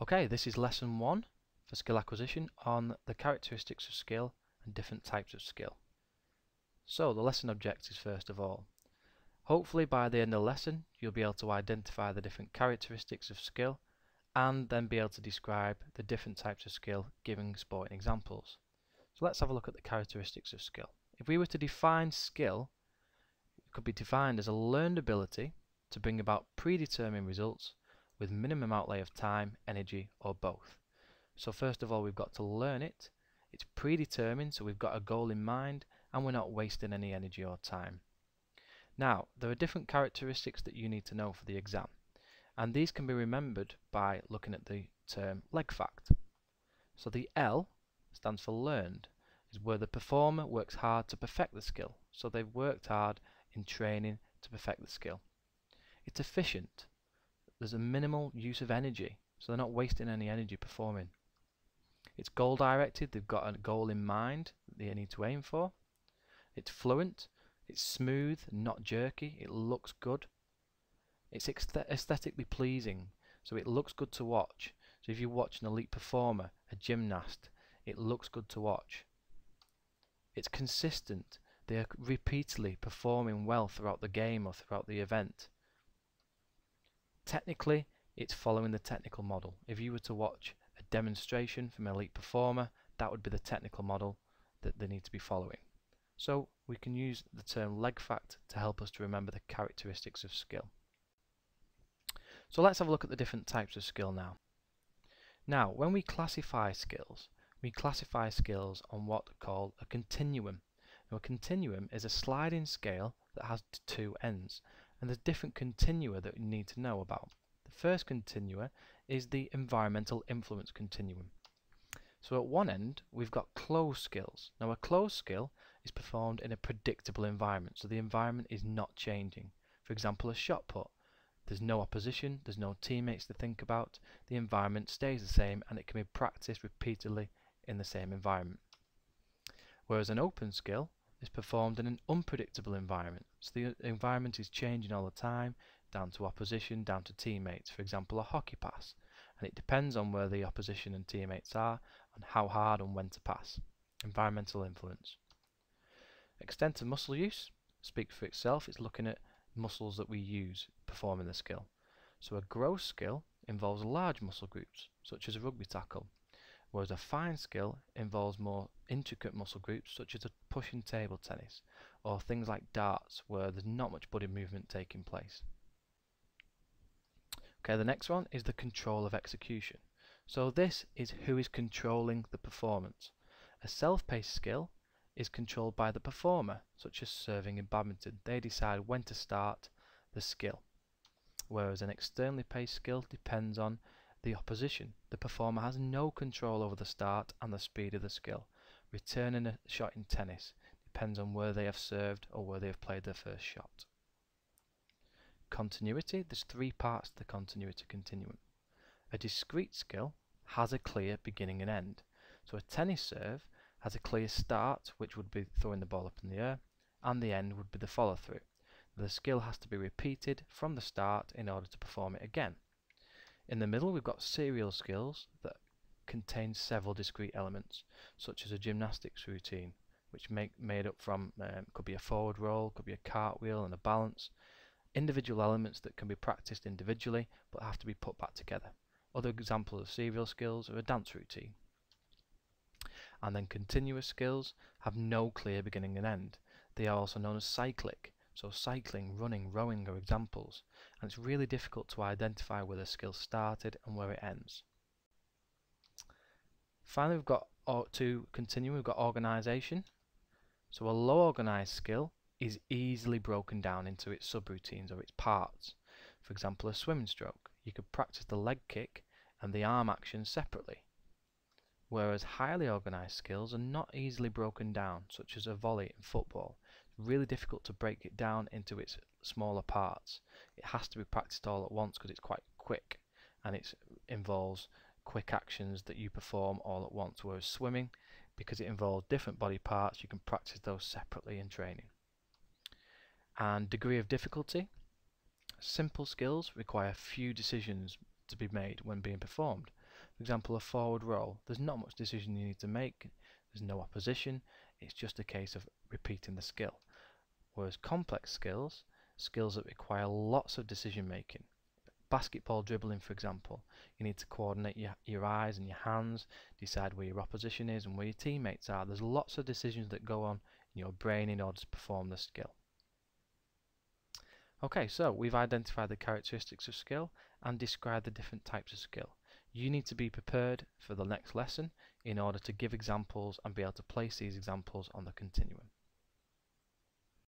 Okay, this is lesson 1 for skill acquisition on the characteristics of skill and different types of skill. So the lesson objectives first of all. Hopefully by the end of the lesson you'll be able to identify the different characteristics of skill and then be able to describe the different types of skill giving sporting examples. So let's have a look at the characteristics of skill. If we were to define skill, it could be defined as a learned ability to bring about predetermined results with minimum outlay of time, energy, or both. So first of all, we've got to learn it. It's predetermined, so we've got a goal in mind, and we're not wasting any energy or time. Now, there are different characteristics that you need to know for the exam, and these can be remembered by looking at the term leg fact. So the L stands for learned, is where the performer works hard to perfect the skill. So they've worked hard in training to perfect the skill. It's efficient. There's a minimal use of energy, so they're not wasting any energy performing. It's goal directed, they've got a goal in mind that they need to aim for. It's fluent, it's smooth, not jerky, it looks good. It's aesthetically pleasing, so it looks good to watch. So if you watch an elite performer, a gymnast, it looks good to watch. It's consistent, they are repeatedly performing well throughout the game or throughout the event. Technically, it's following the technical model. If you were to watch a demonstration from an elite performer, that would be the technical model that they need to be following. So we can use the term leg fact to help us to remember the characteristics of skill. So let's have a look at the different types of skill now. Now, when we classify skills on what are called a continuum. Now, a continuum is a sliding scale that has two ends, and there's different continua that you need to know about. The first continua is the environmental influence continuum. So at one end we've got closed skills. Now a closed skill is performed in a predictable environment, so the environment is not changing. For example, a shot put. There's no opposition, there's no teammates to think about, the environment stays the same and it can be practiced repeatedly in the same environment. Whereas an open skill is performed in an unpredictable environment. So the environment is changing all the time, down to opposition, down to teammates. For example, a hockey pass. And it depends on where the opposition and teammates are and how hard and when to pass. Environmental influence. Extent of muscle use speaks for itself. It's looking at muscles that we use performing the skill. So a gross skill involves large muscle groups, such as a rugby tackle. Whereas a fine skill involves more intricate muscle groups such as a pushing table tennis or things like darts where there's not much body movement taking place. Okay, the next one is the control of execution. So this is who is controlling the performance. A self-paced skill is controlled by the performer, such as serving in badminton. They decide when to start the skill. Whereas an externally paced skill depends on the opposition. The performer has no control over the start and the speed of the skill. Returning a shot in tennis depends on where they have served or where they have played their first shot. Continuity, there's three parts to the continuity continuum. A discrete skill has a clear beginning and end. So a tennis serve has a clear start, which would be throwing the ball up in the air, and the end would be the follow through. The skill has to be repeated from the start in order to perform it again. In the middle we've got serial skills that contain several discrete elements, such as a gymnastics routine, which made up from, could be a forward roll, could be a cartwheel and a balance. Individual elements that can be practiced individually but have to be put back together. Other examples of serial skills are a dance routine. And then continuous skills have no clear beginning and end. They are also known as cyclic. So cycling, running, rowing are examples, and it's really difficult to identify where the skill started and where it ends. Finally, we've got to continue, we've got organisation. So a low organised skill is easily broken down into its subroutines or its parts. For example, a swimming stroke. You could practice the leg kick and the arm action separately. Whereas highly organised skills are not easily broken down, such as a volley in football. Really difficult to break it down into its smaller parts. It has to be practiced all at once because it's quite quick and it involves quick actions that you perform all at once. Whereas swimming, because it involves different body parts, you can practice those separately in training. And degree of difficulty. Simple skills require few decisions to be made when being performed. For example, a forward roll, there's not much decision you need to make, there's no opposition, it's just a case of repeating the skill. Whereas complex skills, skills that require lots of decision making. Basketball dribbling, for example, you need to coordinate your eyes and your hands, decide where your opposition is and where your teammates are. There's lots of decisions that go on in your brain in order to perform the skill. Okay, so we've identified the characteristics of skill and described the different types of skill. You need to be prepared for the next lesson in order to give examples and be able to place these examples on the continuum.